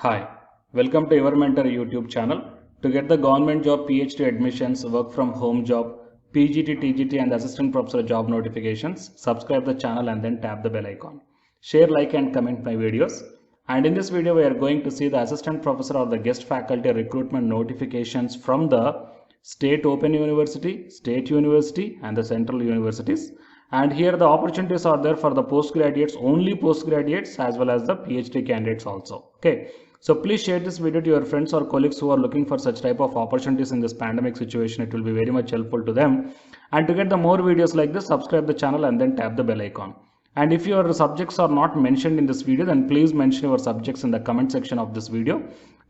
Hi, welcome to Your Mentor YouTube channel. To get the government job PhD admissions, work from home job, PGT, TGT and assistant professor job notifications, subscribe the channel and then tap the bell icon. Share, like and comment my videos. And in this video, we are going to see the assistant professor or the guest faculty recruitment notifications from the State Open University, State University and the Central Universities. And here the opportunities are there for the postgraduates, only postgraduates as well as the PhD candidates also. Okay. So please share this video to your friends or colleagues who are looking for such type of opportunities in this pandemic situation. It will be very much helpful to them. And to get the more videos like this, subscribe the channel and then tap the bell icon. And if your subjects are not mentioned in this video, then please mention your subjects in the comment section of this video.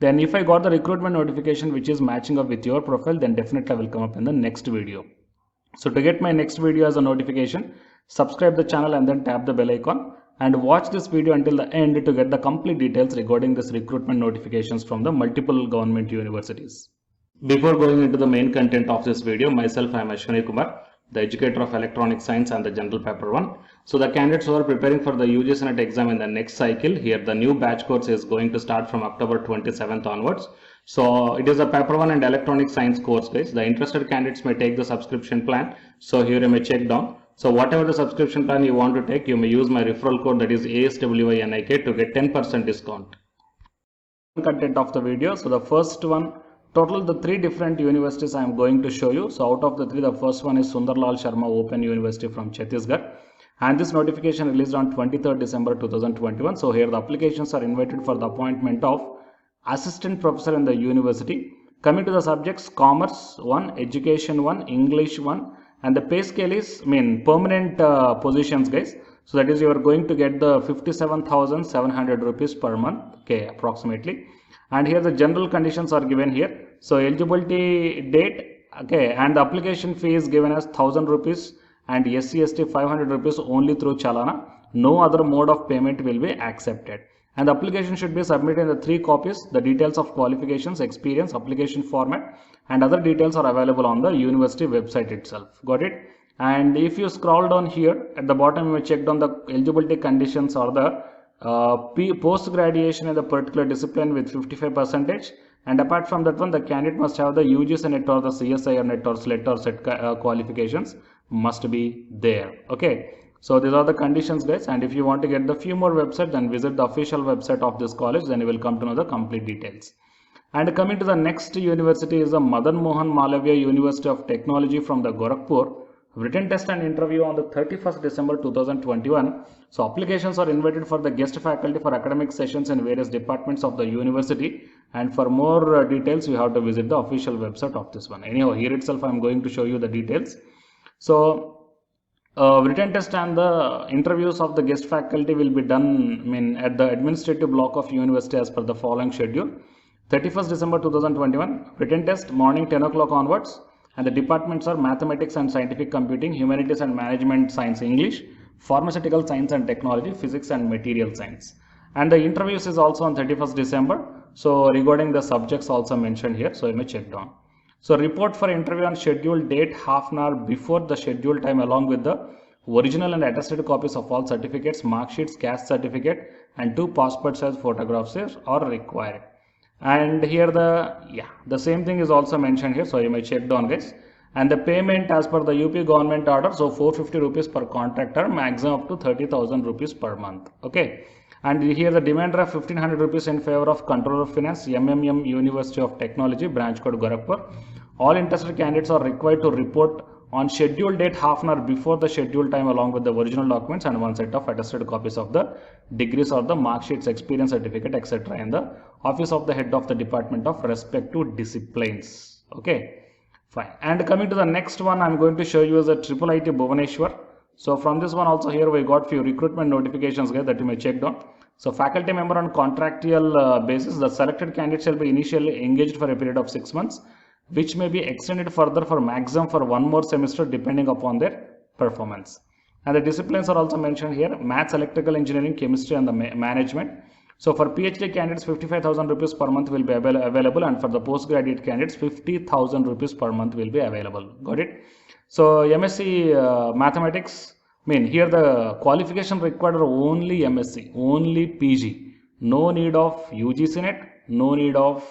Then if I got the recruitment notification which is matching up with your profile, then definitely I will come up in the next video. So to get my next video as a notification, subscribe the channel and then tap the bell icon. And watch this video until the end to get the complete details regarding this recruitment notifications from the multiple government universities. Before going into the main content of this video, myself I am Ashwani Kumar, the educator of electronic science and the general paper 1. So the candidates who are preparing for the UGC NET exam in the next cycle, here the new batch course is going to start from October 27th onwards. So it is a paper 1 and electronic science course, guys. The interested candidates may take the subscription plan. So here you may check down. So whatever the subscription plan you want to take, you may use my referral code, that is ASWYNIK, to get 10% discount. Content of the video. So the first one, total the 3 different universities I am going to show you. So out of the 3, the first one is Sundarlal Sharma Open University from Chhattisgarh. And this notification released on 23rd December 2021. So here the applications are invited for the appointment of assistant professor in the university. Coming to the subjects, commerce 1, education 1, English 1. And the pay scale is, permanent positions, guys. So that is, you are going to get the 57,700 rupees per month, okay, approximately. And here the general conditions are given here. So eligibility date, okay, and the application fee is given as 1,000 rupees and SC/ST 500 rupees only through Chalana. No other mode of payment will be accepted. And the application should be submitted in the 3 copies. The details of qualifications, experience, application format and other details are available on the university website itself. Got it? And if you scroll down here at the bottom, you may check down the eligibility conditions or the post graduation in the particular discipline with 55%. And apart from that one, the candidate must have the UGC NET or the CSIR NET or SLET or SET qualifications must be there. Okay. So these are the conditions, guys. And if you want to get the few more websites, then visit the official website of this college. Then you will come to know the complete details. And coming to the next university is the Madan Mohan Malaviya University of Technology from the Gorakhpur. Written test and interview on the 31st December 2021. So applications are invited for the guest faculty for academic sessions in various departments of the university. And for more details, you have to visit the official website of this one. Anyhow, here itself I am going to show you the details. So written test and the interviews of the guest faculty will be done at the administrative block of university as per the following schedule. 31st December 2021, written test morning 10 o'clock onwards, and the departments are mathematics and scientific computing, humanities and management science English, pharmaceutical science and technology, physics and material science. And the interviews is also on 31st December. So regarding the subjects also mentioned here, so you may check down. So report for interview on scheduled date half an hour before the scheduled time along with the original and attested copies of all certificates, mark sheets, caste certificate and 2 passport size photographs are required. And here the same thing is also mentioned here. So you may check down, guys. And the payment as per the UP government order, so 450 rupees per contractor, maximum up to 30,000 rupees per month. Okay. And here the demand of 1500 rupees in favor of Controller of Finance, MMM University of Technology, branch code Gorakhpur. All interested candidates are required to report on scheduled date half an hour before the scheduled time along with the original documents and 1 set of attested copies of the degrees or the mark sheets, experience certificate, etc. in the office of the head of the department of respective disciplines. Okay, fine. And coming to the next one, I'm going to show you is the IIIT Bhubaneswar. So from this one also here we got few recruitment notifications here that you may check down. So faculty member on contractual basis, the selected candidates shall be initially engaged for a period of 6 months, which may be extended further for maximum for 1 more semester depending upon their performance. And the disciplines are also mentioned here: maths, electrical engineering, chemistry and the management. So for PhD candidates, 55,000 rupees per month will be available, and for the postgraduate candidates, 50,000 rupees per month will be available. Got it? So MSc mathematics, here the qualification required are only MSc, only PG. No need of UGC net, no need of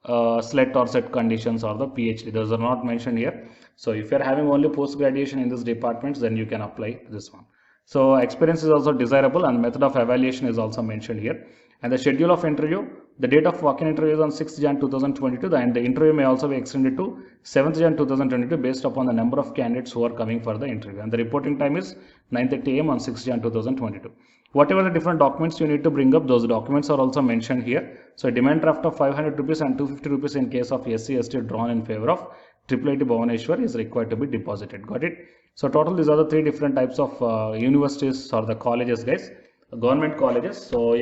SLET or set conditions or the PhD. Those are not mentioned here. So if you are having only post graduation in this departments, then you can apply this one. So experience is also desirable, and method of evaluation is also mentioned here. And the schedule of interview, the date of walk-in interview is on 6th Jan 2022, and the interview may also be extended to 7th Jan 2022 based upon the number of candidates who are coming for the interview. And the reporting time is 9:30 AM on 6th Jan 2022. Whatever the different documents you need to bring up, those documents are also mentioned here. So a demand draft of 500 rupees and 250 rupees in case of SC/ST drawn in favor of IIIT Bhubaneswar is required to be deposited. Got it? So total these are the three different types of universities or the colleges, guys, government colleges. So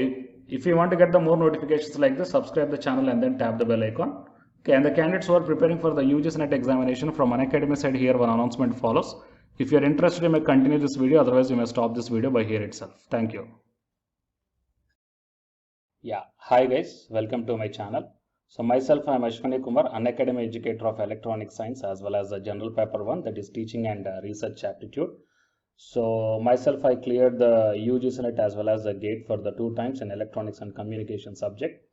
if you want to get the more notifications like this, subscribe the channel and then tap the bell icon. Okay, and the candidates who are preparing for the UGC NET examination from Unacademy side, here one announcement follows. If you are interested, you may continue this video, otherwise you may stop this video by here itself. Thank you. Yeah, hi guys, welcome to my channel. So myself, I am Ashwani Kumar, Unacademy educator of electronic science as well as the general paper 1, that is teaching and research aptitude. So myself, I cleared the UGC NET as well as the GATE for the 2 times in electronics and communication subject.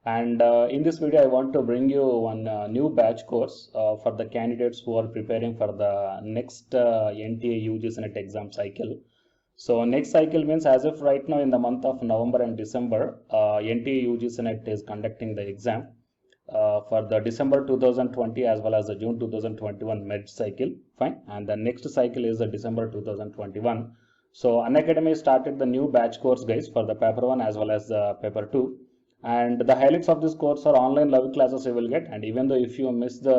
And in this video, I want to bring you one new batch course for the candidates who are preparing for the next NTA UGC NET exam cycle. So next cycle means as if right now in the month of November and December, NTA UGC NET is conducting the exam for the December 2020 as well as the June 2021 med cycle, fine, and the next cycle is the December 2021. So Unacademy started the new batch course, guys, for the paper 1 as well as the paper 2, and the highlights of this course are online live classes you will get, and even though if you miss the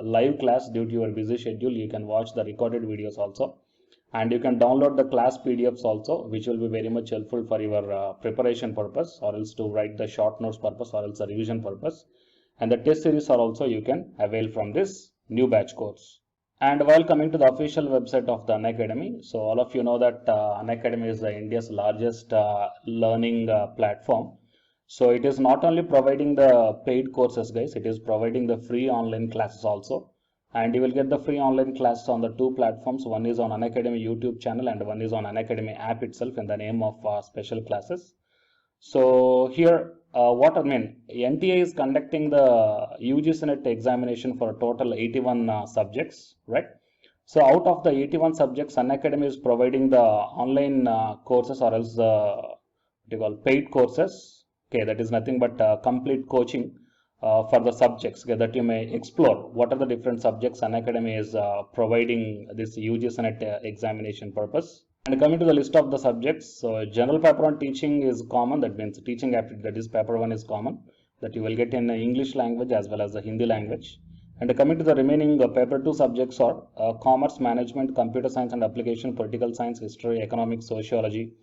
live class due to your busy schedule, you can watch the recorded videos also, and you can download the class PDFs also, which will be very much helpful for your preparation purpose, or else to write the short notes purpose, or else the revision purpose. And the test series are also you can avail from this new batch course. And while coming to the official website of the Unacademy, so all of you know that Unacademy is India's largest learning platform. So it is not only providing the paid courses, guys, it is providing the free online classes also. And you will get the free online classes on the 2 platforms. One is on Unacademy YouTube channel and one is on Unacademy app itself in the name of special classes. So here, what I mean, NTA is conducting the UGC NET examination for a total 81 subjects, right? So out of the 81 subjects, Unacademy is providing the online courses, or else what you call paid courses. Okay, that is nothing but complete coaching for the subjects, okay, that you may explore what are the different subjects Unacademy is providing this UGC NET examination purpose. And coming to the list of the subjects, so general paper 1 teaching is common, that means teaching aptitude, that is paper 1 is common, that you will get in English language as well as the Hindi language. And coming to the remaining paper 2 subjects are commerce, management, computer science and application, political science, history, economics, sociology,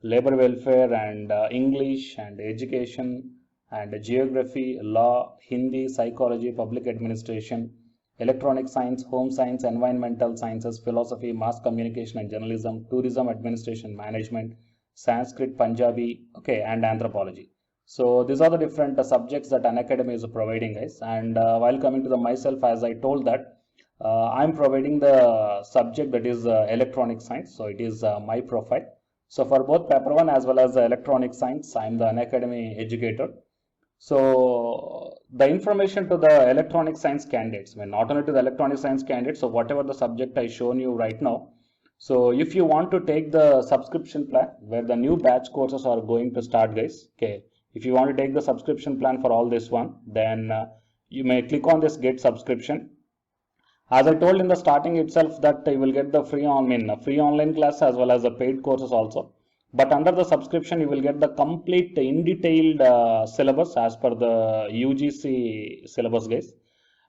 labor welfare, and English and education, and geography, law, Hindi, psychology, public administration, electronic science, home science, environmental sciences, philosophy, mass communication and journalism, tourism, administration, management, Sanskrit, Punjabi, okay, and anthropology. So these are the different subjects that Unacademy is providing, guys. And while coming to the myself, as I told that I'm providing the subject that is electronic science. So it is my profile. So for both paper 1 as well as the electronic science, I'm the Unacademy educator. So the information to the electronic science candidates, I mean, not only to the electronic science candidates, so whatever the subject I shown you right now. So if you want to take the subscription plan where the new batch courses are going to start, guys, okay, if you want to take the subscription plan for all this one, then you may click on this get subscription. As I told in the starting itself that you will get the free online class as well as the paid courses also. But under the subscription, you will get the complete in detailed syllabus as per the UGC syllabus, guys.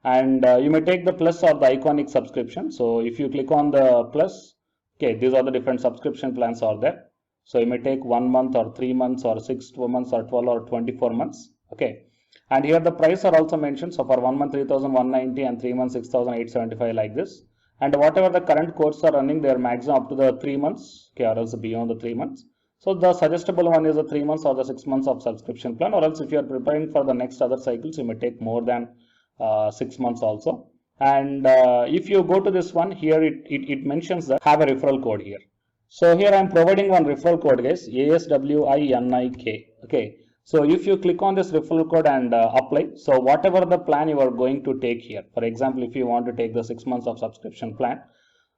And you may take the plus or the iconic subscription. So if you click on the plus, okay, these are the different subscription plans are there. So you may take 1 month or 3 months or 6 months or 12 or 24 months. Okay. And here the price are also mentioned. So for 1 month 3,190 and 3 months 6,875 like this. And whatever the current courses are running, they are maximum up to the 3 months, okay, or else beyond the 3 months. So the suggestible one is the 3 months or the 6 months of subscription plan, or else if you are preparing for the next other cycles, you may take more than 6 months also. And if you go to this one here, it mentions that have a referral code here. So here I am providing one referral code, guys, ASWINIK. Okay. So if you click on this referral code and apply, so whatever the plan you are going to take here, for example, if you want to take the 6 months of subscription plan,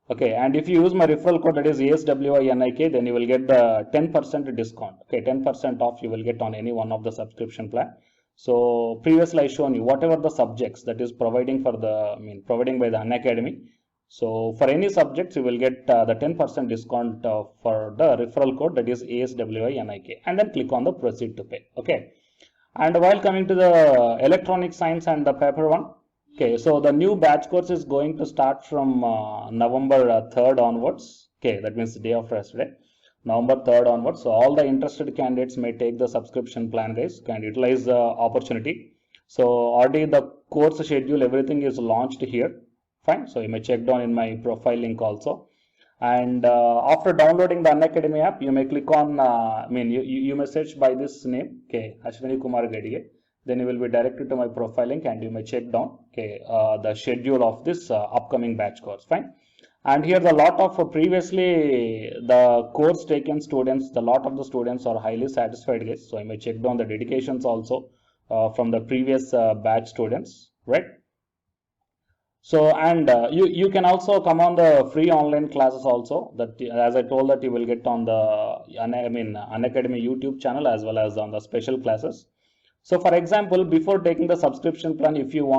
okay, and if you use my referral code, that is ASWINIK, then you will get the 10% discount. Okay, 10% off you will get on any one of the subscription plan. So previously I shown you whatever the subjects that is providing for the, providing by the Unacademy. So for any subjects you will get the 10% discount for the referral code, that is ASWINIK, and then click on the proceed to pay. Okay, and while coming to the electronic science and the paper one, okay, so the new batch course is going to start from November 3rd onwards. Okay, that means the day after yesterday, November 3rd onwards. So all the interested candidates may take the subscription plan, guys, can utilize the opportunity. So already the course schedule, everything is launched here. Fine. So you may check down in my profile link also. And after downloading the Unacademy app, you may click on, you may search by this name, okay, Ashwini Kumar Gadige. Then you will be directed to my profile link and you may check down, okay, the schedule of this upcoming batch course. Fine. And here the lot of previously the course taken students, the lot of the students are highly satisfied, guys. So you may check down the dedications also from the previous batch students, right? So, and you can also come on the free online classes also, that as I told that you will get on the Unacademy YouTube channel as well as on the special classes. So for example, before taking the subscription plan, if you want